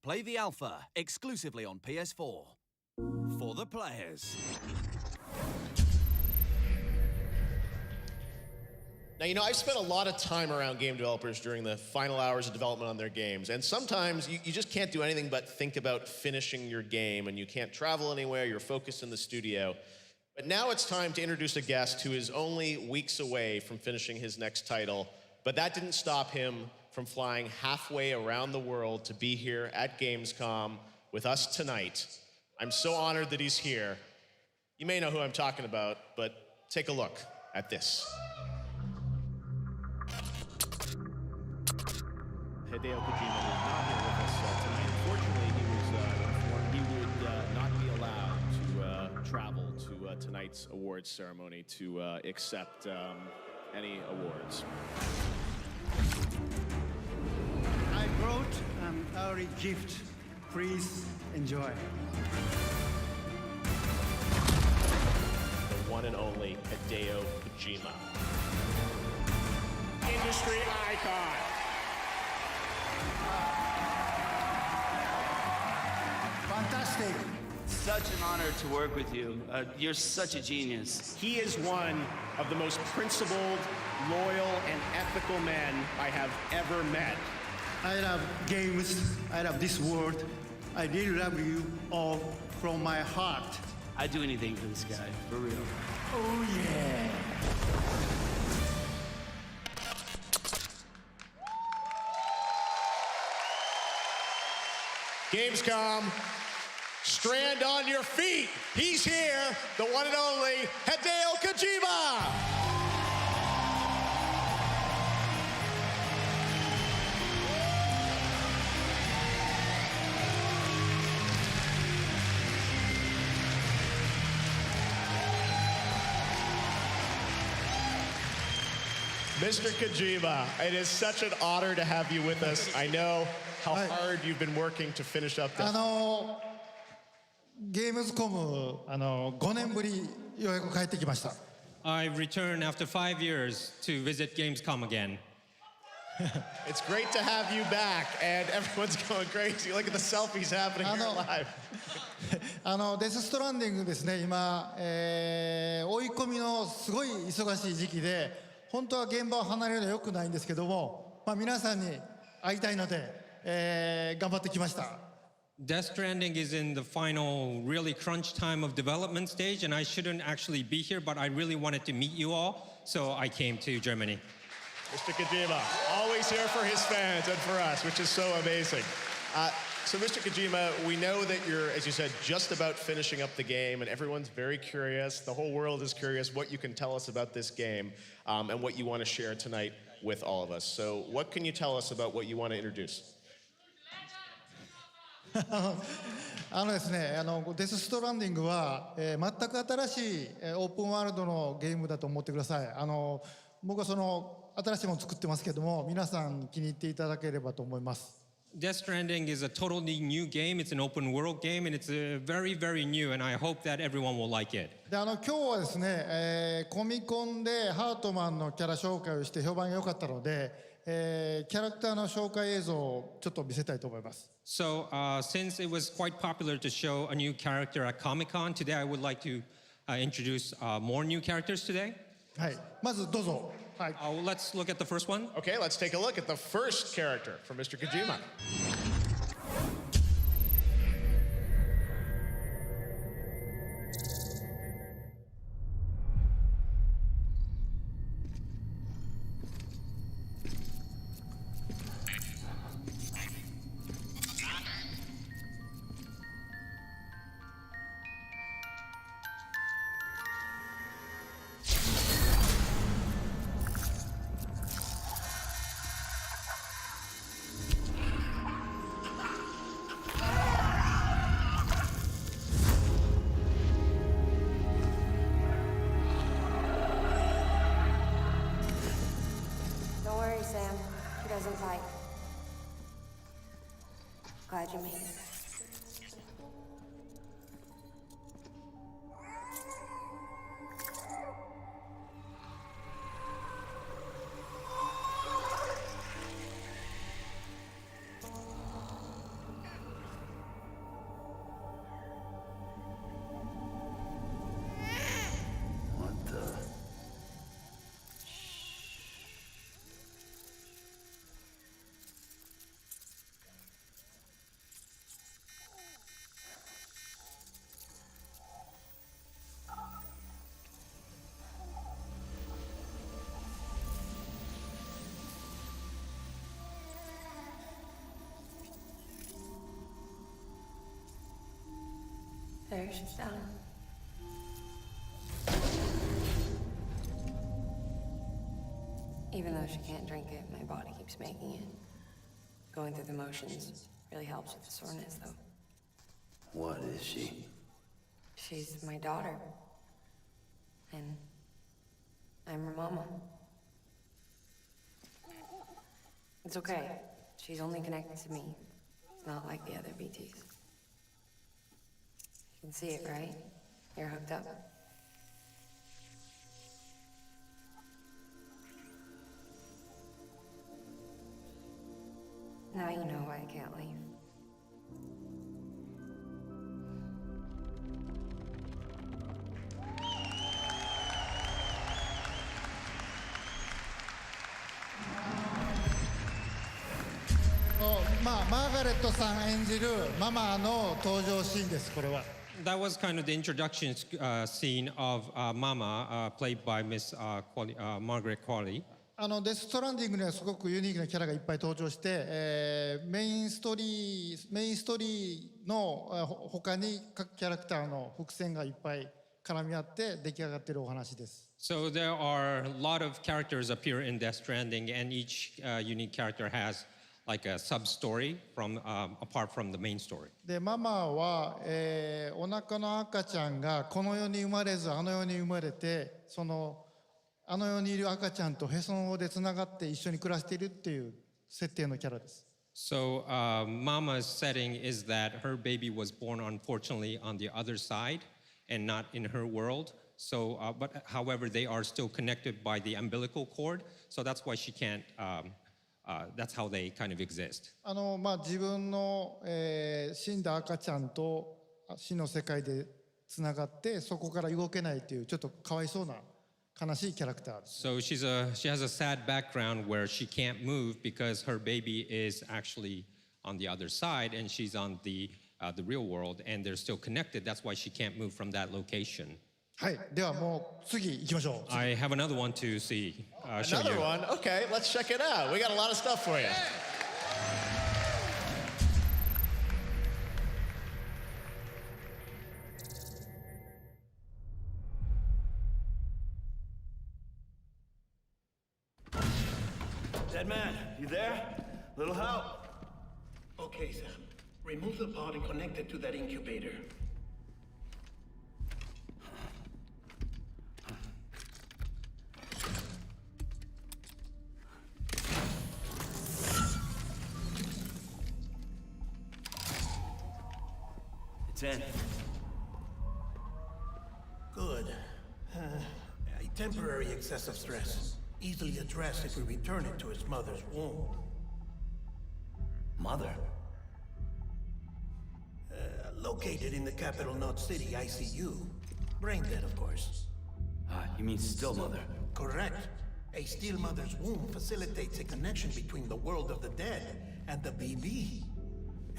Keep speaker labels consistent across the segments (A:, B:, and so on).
A: Play the alpha exclusively on PS4. For the players.
B: Now, I've spent a lot of time around game developers during the final hours of development on their games, and sometimes you just can't do anything but think about finishing your game, and you can't travel anywhere, you're focused in the studio. But now it's time to introduce a guest who is only weeks away from finishing his next title, but that didn't stop him from flying halfway around the world to be here at Gamescom with us tonight. I'm so honored that he's here. You may know who I'm talking about, but take a look at this. Hideo Kojima is not here with us tonight. Unfortunately, he was informed he would not be allowed to travel to tonight's awards ceremony to accept any awards.
C: I brought an early gift. Please enjoy.
B: The one and only Hideo Kojima.
D: Industry icon.
C: Fantastic.
E: Such an honor to work with you. You're such a genius.
B: He is one of the most principled, loyal, and ethical men I have ever met.
C: I love games. I love this world. I really love you all from my heart.
E: I'd do anything for this guy, for real.
C: Oh, yeah.
B: Gamescom, stand on your feet. He's here, the one and only Hideo Kojima. Mr. Kojima, it is such an honor to have you with us. I know how hard you've been working to finish up this.
C: ゲームズコム5年ぶりようやく帰ってきました。
F: I've returned after 5 years to visit Gamescom again.
B: It's great to have you back, and everyone's going crazy. Look at the selfies happening here live.
C: デス・ストランディングですね、今、追い込みのすごい忙しい時期で、本当は現場を離れるのは良くないんですけども、皆さんに会いたいので、頑張ってきました。
F: Death Stranding is in the final, really crunch time of development stage, and I shouldn't actually be here, but I really wanted to meet you all, so I came to Germany.
B: Mr. Kojima, always here for his fans and for us, which is so amazing. So, Mr. Kojima, we know that you're, as you said, just about finishing up the game, and everyone's very curious. The whole world is curious what you can tell us about this game and what you want to share tonight with all of us. So, what can you tell us about what you want to introduce?
C: ですね、デス・ストランディングは、全く新しいオープンワールドのゲームだと思ってください。僕はその新しいものを作ってますけども、皆さん気に入っていただければと思います。
F: Death Stranding is a totally new game. It's an open world game, and it's very, very new, and I hope that everyone will like it.
C: で今日はですね、コミコンでハートマンのキャラ紹介をして評判が良かったので、キャラクターの紹介映像をちょっと見せたいと思います。
F: So, since it was quite popular to show a new character at Comic-Con, today I would like to introduce more new characters today.
C: はい、まずどうぞ。はい。
F: Let's look at the first one.
B: Okay, let's take a look at the first character from Mr. Kojima.
G: doesn't fight. Glad you made it. there, she's down. Even though she can't drink it, my body keeps making it. Going through the motions really helps with the soreness, though.
E: What is she?
G: She's my daughter. And I'm her mama. It's okay. She's only connected to me. It's not like the other BTs. You can see it, right? You're hooked up. Now you know why I can't leave.
C: まあ、マーガレットさん演じるママの登場シーンです、これは。
F: That was kind of the introduction scene of Mama, played by Miss Margaret Qualley.
C: デス・ストランディングにはすごくユニークなキャラがいっぱい登場して、メインストーリーの他に各キャラクターの伏線がいっぱい絡み合って出来上がっているお話です。
F: So there are a lot of characters appear in Death Stranding, and each unique character has like a sub-story from apart from the main story.
C: で、ママは、お腹の赤ちゃんがこの世に生まれずあの世に生まれて、あの世にいる赤ちゃんとへその緒でつながって一緒に暮らしているっていう設定のキャラです。
F: So Mama's setting is that her baby was born unfortunately on the other side and not in her world. So, but however, they are still connected by the umbilical cord. So that's why she can't. That's how they kind of exist.
C: 自分の、死んだ赤ちゃんと死の世界でつながってそこから動けないっていうちょっとかわいそうな悲しいキャラクターです。
F: So she has a sad background where she can't move because her baby is actually on the other side and she's on the real world and they're still connected. That's why she can't move from that location.
C: はい、ではもう次行きましょう。
F: I have another one to see. Show
B: Another
F: you.
B: one? Okay, let's check it out. We got a lot of stuff for you.
D: Dead man, you there? Little help?
H: Okay, Sam. Remove the pod and connect it to that incubator.
D: It's in.
H: Good. A temporary excessive stress. Easily addressed if we return it to its mother's womb.
D: Mother?
H: Located in the capital Knot City ICU. Brain dead, of course.
D: You mean still mother?
H: Correct. A still mother's womb facilitates a connection between the world of the dead and the BB.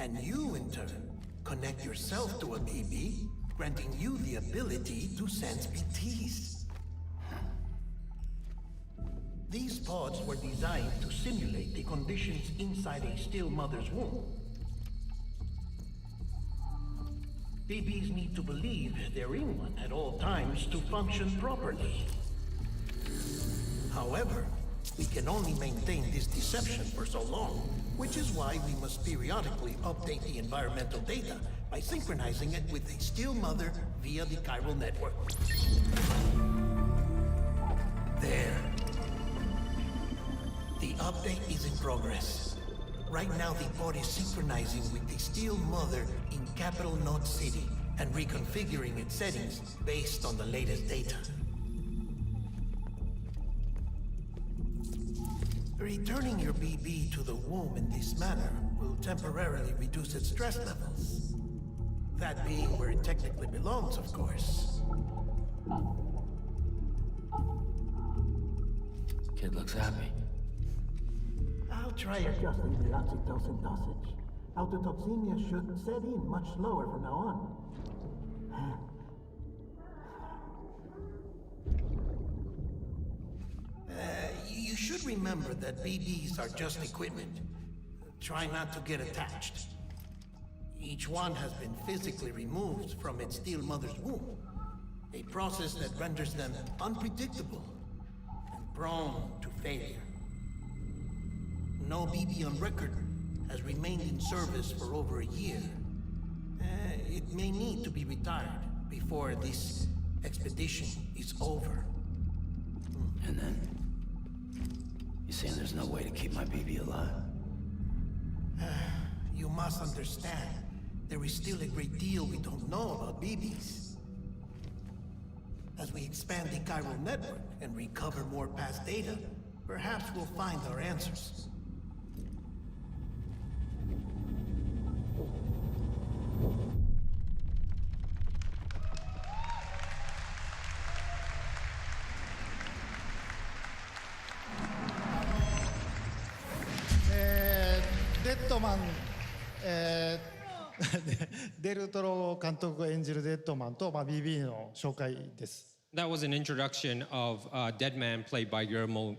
H: And you, in turn, connect yourself to a BB, granting you the ability to sense BTs. These pods were designed to simulate the conditions inside a still mother's womb. BBs need to believe they're in one at all times to function properly. However, we can only maintain this deception for so long, which is why we must periodically update the environmental data by synchronizing it with a still mother via the chiral network. There. The update is in progress. Right now, the pod is synchronizing with the still mother in capital Knot City and reconfiguring its settings based on the latest data. Returning your BB to the womb in this manner will temporarily reduce its stress levels. That being where it technically belongs, of course.
E: Kid looks happy.
H: I'll try adjusting the oxytocin dosage. Autotoxemia should set in much slower from now on. You should remember that BBs are just equipment. Try not to get attached. Each one has been physically removed from its steel mother's womb, a process that renders them unpredictable and prone to failure. No BB on record has remained in service for over a year. It may need to be retired before this expedition is over.
D: And then? You saying there's no way to keep my BB alive?
H: You must understand, there is still a great deal we don't know about BBs. As we expand the chiral network and recover more past data, perhaps we'll find our answers.
C: デッドマン、デルトロ監督が演じるデッドマンと、BB の紹介です。
F: That was an introduction of Dead Man played by Guillermo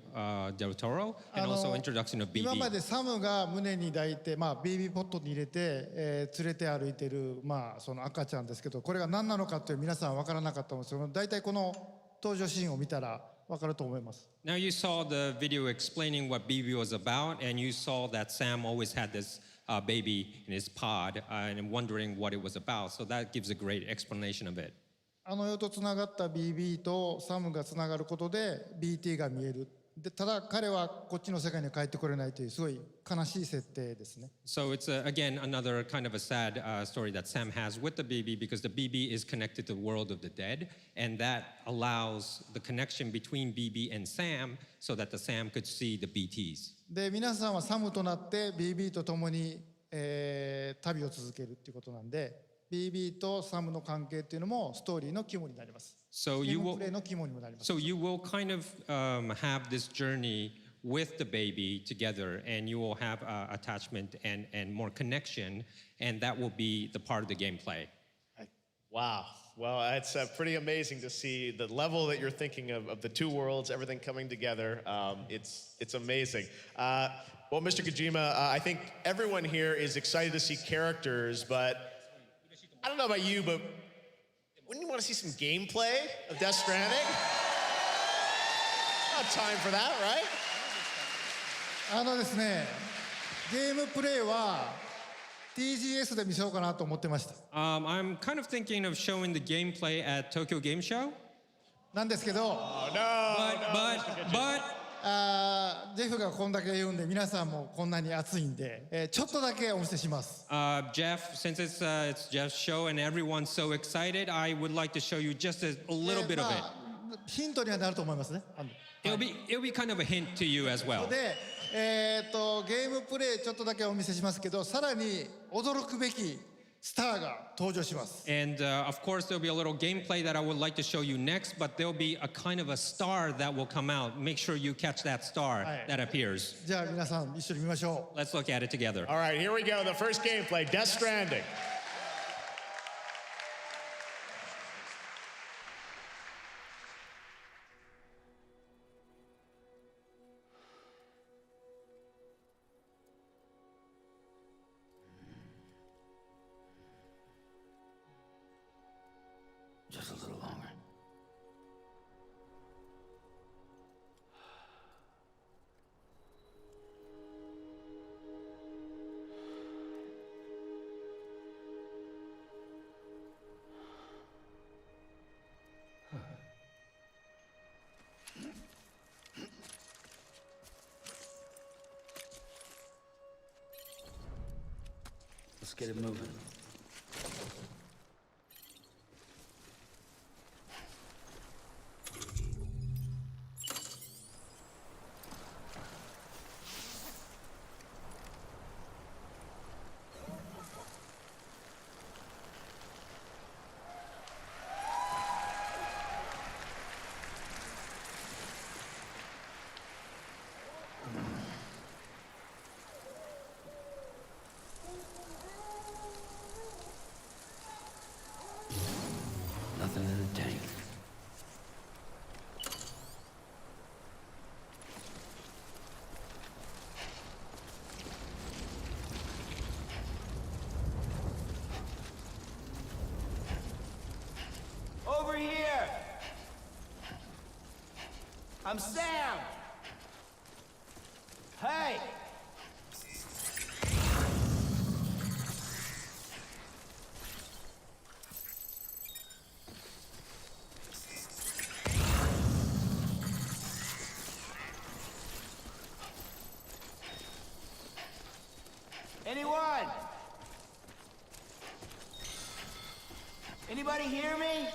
F: del Toro, and also introduction of BB.
C: 今までサムが胸に抱いて、BB ポットに入れて、連れて歩いてる、その赤ちゃんですけど、これが何なのかという皆さん分からなかったんですけど、大体この登場シーンを見たら分かると思います。
F: Now you saw the video explaining what BB was about, and you saw that Sam always had this baby in his pod, and wondering what it was about. So that gives a great explanation of it.
C: あの世とつながった BB とサムがつながることで BT が見える。でただ彼はこっちの世界に帰ってこれないというすごい悲しい設定ですね。
F: So it's again another kind of a sad story that Sam has with the BB, because the BB is connected to the world of the dead, and that allows the connection between BB and Sam so that the Sam could see the BTs.
C: で皆さんはサムとなって BB と共に、旅を続けるっていうことなんで、BB とサムの関係っていうのもストーリーの肝になります。
F: So
C: ゲー
F: you
C: ム
F: will
C: プレイの肝にもなります。
F: So you will kind of have this journey with the baby together, and you will have attachment and more connection, and that will be the part of the gameplay.
B: Wow. Well, it's pretty amazing to see the level that you're thinking of the two worlds, everything coming together. It's amazing. Well, Mr. Kojima, I think everyone here is excited to see characters, but I don't know about you, but wouldn't you want to see some gameplay of Death Stranding? Not time for that, right?
C: ですね、ゲームプレイは TGS で見せようかなと思ってました。
F: I'm kind of thinking of showing the gameplay at Tokyo Game Show.
C: なんですけど、ジェフがこんだけ言うんで、皆さんもこんなに熱いんで、ちょっとだけお見せします。
F: Jeff, since it's Jeff's show and everyone's so excited, I would like to show you just a little bit of it.
C: ヒントにはなると思いますね。
F: It'll be kind of a hint to you as well.
C: で、ゲームプレイちょっとだけお見せしますけど、さらに驚くべきスターが登場します。
F: And of course, there'll be a little gameplay that I would like to show you next, but there'll be a kind of a star that will come out. Make sure you catch that star that appears.
C: じゃあ皆さん一緒に見ましょう。
F: Let's look at it together.
B: All right, here we go. The first gameplay, Death Stranding.
D: Just a little longer. Let's get it moving.
E: I'm Sam! Hey! Anyone? Anybody hear me?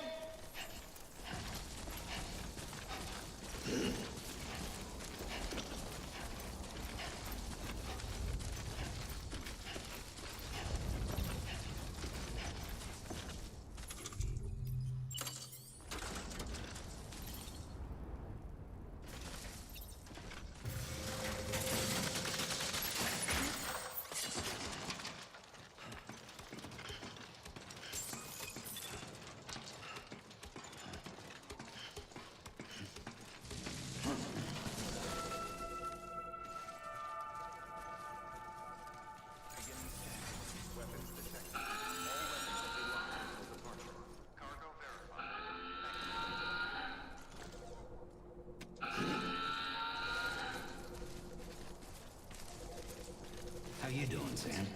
D: How you doing, Sam?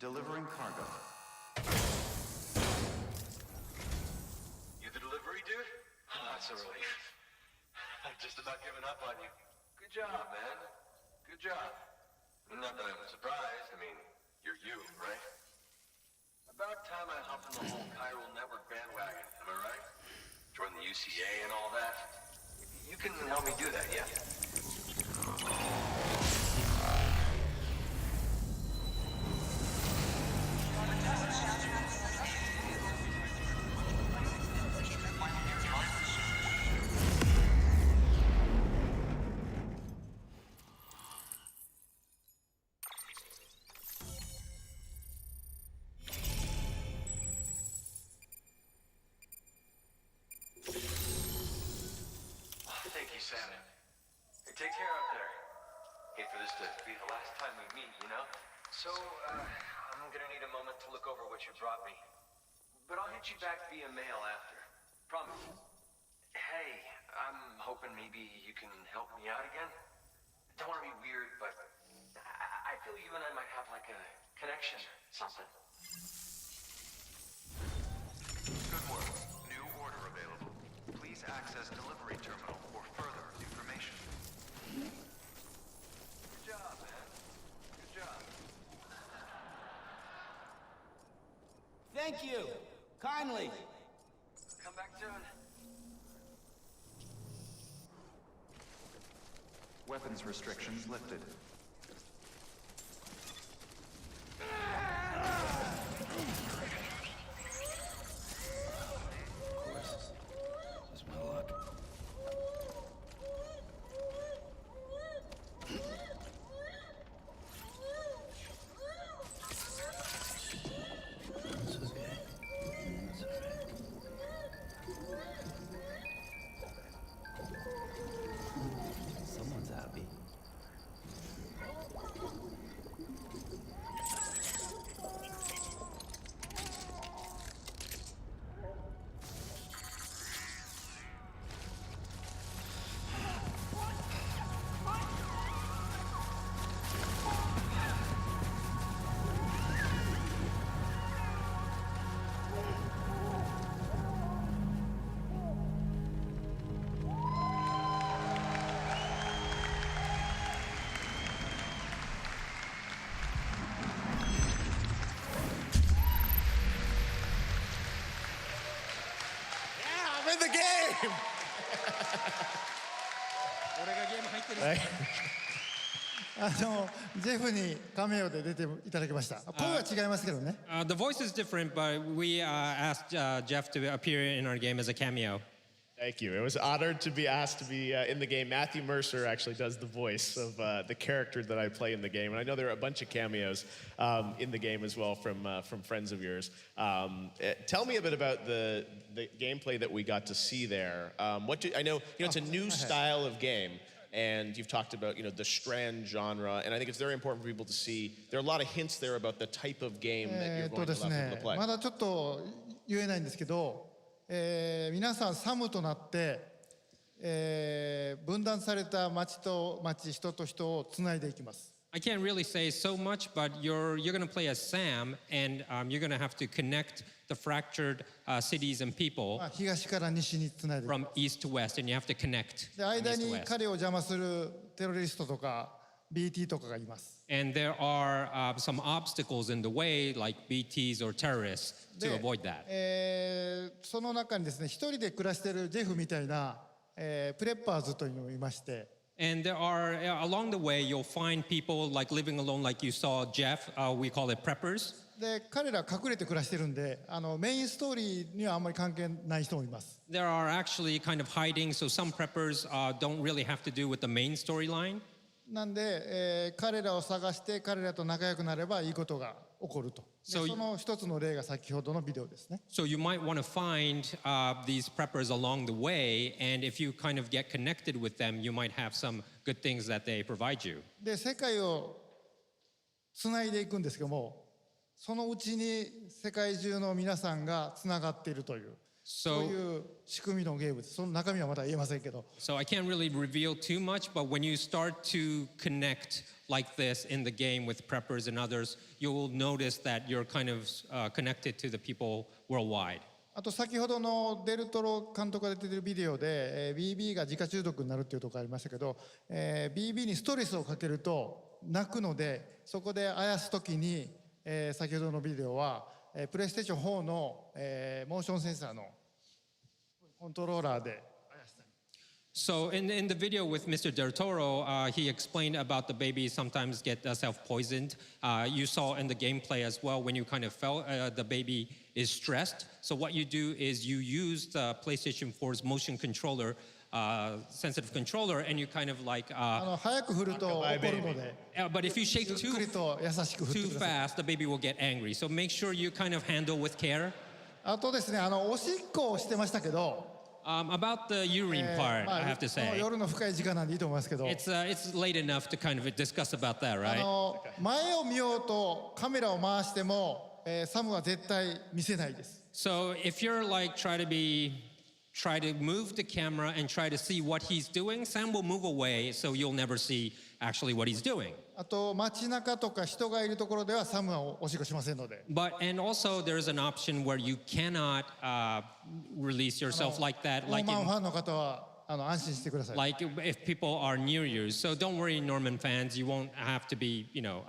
I: Delivering cargo.
J: You the delivery dude? Oh, that's a relief. I've just about given up on you. Good job, man. Good job. Not that I'm surprised. I mean, you're you, right? About time I hopped on the whole chiral network bandwagon, am I right? Join the UCA and all that. You can help me do that, yeah? Thank you, Sam. Hey, take care out there. Hate for this to be the last time we meet, you know? So, I'm gonna need a moment to look over what you brought me. But I'll hit you back via mail after. Promise. Hey, I'm hoping maybe you can help me out again. Don't want to be weird, but I feel you and I might have like a connection, something.
I: Good work. New order available. Please access delivery terminal for further information.
J: Good job, man. Good job.
E: Thank you! Kindly!
J: Come back soon.
I: Weapons restrictions lifted.
D: Just my luck. It's okay. It's alright. Someone's happy.
B: Yeah, I'm in the game!
F: 俺がゲーム入ってるんですか？
C: ジェフにカメオで出ていただきました。声は違いますけどね。
F: The voice is different, but we asked Jeff to appear in our game as a cameo.
B: Thank you. It was honored to be asked to be in the game. Matthew Mercer actually does the voice of the character that I play in the game. And I know there are a bunch of cameos in the game as well from friends of yours. Tell me a bit about the gameplay that we got to see there. I know it's a new style of game. And you've talked about, the Strand genre, and I think it's very important for people to see. There are a lot of hints there about the type of game that you're going to allow people to play.
C: まだちょっと言えないんですけど、皆さんサムとなって、分断された町と町、人と人をつないでいきます。
F: I can't really say so much, but you're going to play as Sam, and you're going to have to connect the fractured cities and people
C: 東から西につないでいきます。
F: from east to west, and you have to connect
C: で
F: from
C: 間
F: east to
C: に
F: west.
C: 彼を邪魔するテロリストとか BT とかがいます。
F: And there are some obstacles in the way, like BTs or terrorists, to
C: で
F: avoid that.
C: その中にですね、一人で暮らしているジェフみたいな、プレッパーズというのがいまして、
F: And there are, along the way, you'll find people like living alone, like you saw Jeff. We call it preppers.
C: で彼ら隠れて暮らしてるんで、メインストーリーにはあんまり関係ない人もいます。
F: There are actually kind of hiding, so some preppers don't really have to do with the main storyline.
C: なんで、彼らを探して彼らと仲良くなればいいことが起こると。で
F: So
C: その一つの例が先ほどのビデオですね。
F: So you might want to find these preppers along the way, and if you kind of get connected with them, you might have some good things that they provide you.
C: で世界をつないでいくんですけども、そのうちに世界中の皆さんがつながっているという、そういう仕組みのゲームです。その中身はまだ言えませんけど。
F: So I can't really reveal too much, but when you start to connect like this in the game with preppers and others, you'll notice that you're kind of connected to the people worldwide.
C: あと先ほどのデルトロ監督が出ているビデオで、BB が自家中毒になるっていうところがありましたけど、BB にストレスをかけると泣くので、そこであやすときに、先ほどのビデオは、プレイステーション4の、モーションセンサーのコントローラーで
F: So in the video with Mr. Del Toro, he explained about the baby sometimes get self-poisoned. You saw in the gameplay as well when you kind of felt the baby is stressed. So what you do is you use the PlayStation 4's motion controller, sensitive controller, and you kind of like...
C: 早く振ると怒るので
F: but if you shake
C: ゆっくりと優しく振って
F: too
C: ください。
F: fast, the baby will get angry. So make sure you kind of handle with care.
C: あとですね、おしっこをしてましたけど、
F: About the urine part, I have to
C: まあ
F: say.
C: 夜の深い時間なんでいいと思いますけど、
F: It's late enough to kind of discuss about that, right?
C: 前を見ようとカメラを回しても、サムは絶対見せないです。
F: So if you're like try to move the camera and try to see what he's doing, Sam will move away, so you'll never see actually what he's doing.
C: あと街中とか人がいるところではサムはおしっこしませんので。
F: And also there's an option where you cannot release yourself like that,
C: オーマンファンの方は安心してください。
F: like if people are near you. So don't worry, Norman fans, you won't have to be, you don't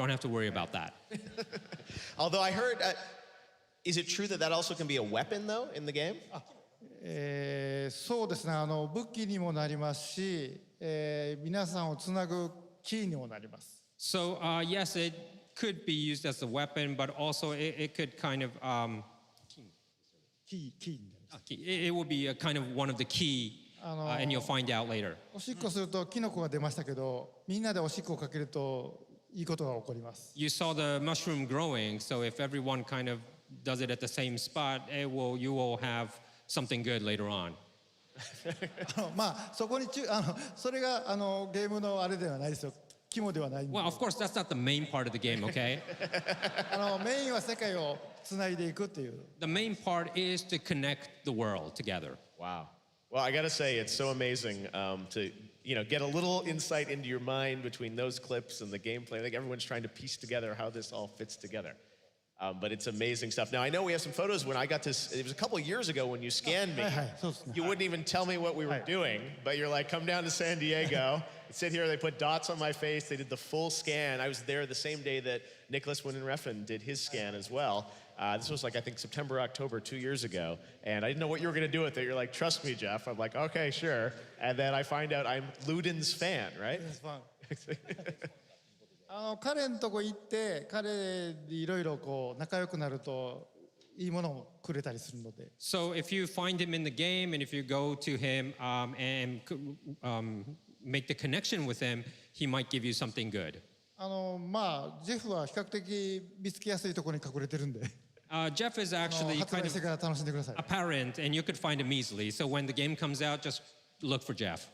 F: have to worry about that.
B: Although I heard, is it true that also can be a weapon though in the game?
C: そうですね、武器にもなりますし、皆さんをつなぐキーにもなります。
F: So yes, it could be used as a weapon, but also it could kind of
C: キーになります。
F: it will be a kind of one of the key, and you'll find out later.
C: おしっこするとキノコが出ましたけど、みんなでおしっこをかけるといいことが起こります。
F: You saw the mushroom growing, so if everyone kind of does it at the same spot, you will have something good later on.
C: まあそこにそれがゲームのあれではないですよ。肝ではないんで。
F: Well, of course, that's not the main part of the game, okay?
C: メインは世界をつないでいくっていう。
F: The main part is to connect the world together.
B: Wow. Well, I got to say, it's so amazing to get a little insight into your mind between those clips and the gameplay. I think everyone's trying to piece together how this all fits together. But it's amazing stuff. Now, I know we have some photos when I got this. It was a couple of years ago when you scanned me. You wouldn't even tell me what we were doing, but you're like, come down to San Diego. Sit here. They put dots on my face. They did the full scan. I was there the same day that Nicholas Winden-Refn did his scan as well. This was like, I think, September, October, 2 years ago. And I didn't know what you were going to do with it. You're like, trust me, Jeff. I'm like, okay, sure. And then I find out I'm Luden's fan, right?
C: Yes, 彼のとこ行って彼でいろいろこう仲良くなるといいものをくれたりするので。
F: So if you find him in the game and if you go to him and make the connection with him, he might give you something good.
C: まあジェフは比較的見つけやすいところに隠れてるんで。
F: Jeff is actually
C: 発
F: kind
C: 売してから楽しんでください。
F: of apparent, and you could find him easily. So when the game comes out, just look for Jeff.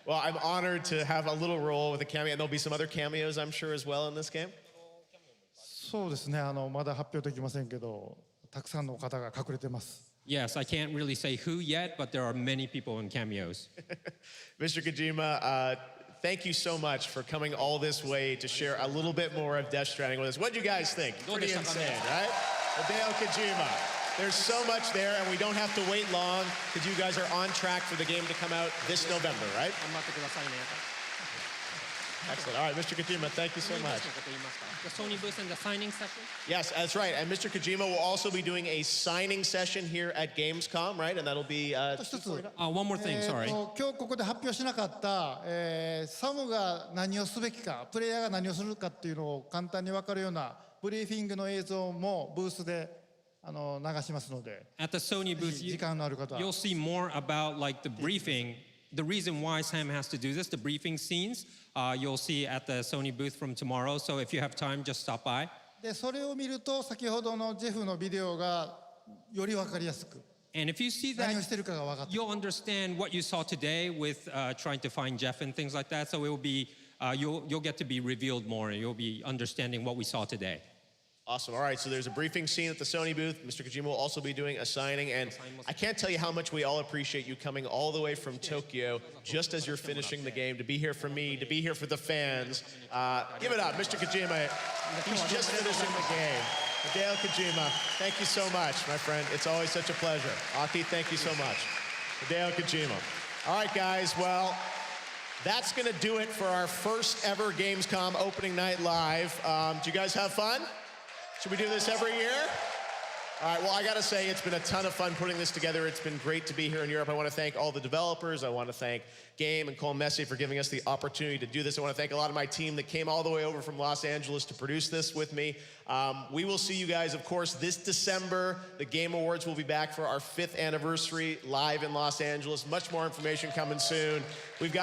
B: Well, I'm honored to have a little role with a cameo, and there'll be some other cameos, I'm sure, as well in this game.
C: そうですね。まだ発表できませんけど、たくさんの方が隠れてます。
F: Yes, I can't really say who yet, but there are many people in cameos.
B: Mr. Kojima, thank you so much for coming all this way to share a little bit more of Death Stranding with us. What do you guys think? Pretty insane, right? Hideo Kojima. There's so much there, and we don't have to wait long because you guys are on track for the game to come out this November, right? Excellent. All right, Mr. Kojima, thank you so much.
F: The Sony booth and the signing session?
B: Yes, that's right. And Mr. Kojima will also be doing a signing session here at Gamescom, right? And that'll be...
C: 一つ、
F: one more thing, sorry.
C: 今日ここで発表しなかった、サムが何をすべきか、プレイヤーが何をするかっていうのを簡単に分かるようなブリーフィングの映像もブースで流しますので、
F: At the Sony booth,
C: 時間のある方は
F: you'll see more about like the briefing, the reason why Sam has to do this, the briefing scenes. You'll see at the Sony booth from tomorrow. So if you have time, just stop by.
C: でそれを見ると先ほどのジェフのビデオがより分かりやすく
F: And if you see
C: 何
F: that,
C: をしてるかが分かって
F: you'll understand what you saw today with trying to find Jeff and things like that. So it will be, you'll get to be revealed more and you'll be understanding what we saw today.
B: Awesome. All right, so there's a briefing scene at the Sony booth. Mr. Kojima will also be doing a signing, and I can't tell you how much we all appreciate you coming all the way from Tokyo just as you're finishing the game, to be here for me, to be here for the fans. Give it up, Mr. Kojima. He's just finishing the game. Hideo Kojima, thank you so much, my friend. It's always such a pleasure. Aki, thank you so much. Hideo Kojima. All right, guys, well, that's going to do it for our first ever Gamescom opening night live. Do you guys have fun? Should we do this every year? All right, well, I got to say, it's been a ton of fun putting this together. It's been great to be here in Europe. I want to thank all the developers. I want to thank Game and Cole Messi for giving us the opportunity to do this. I want to thank a lot of my team that came all the way over from Los Angeles to produce this with me. We will see you guys, of course, this December. The Game Awards will be back for our 5th anniversary live in Los Angeles. Much more information coming soon. We've got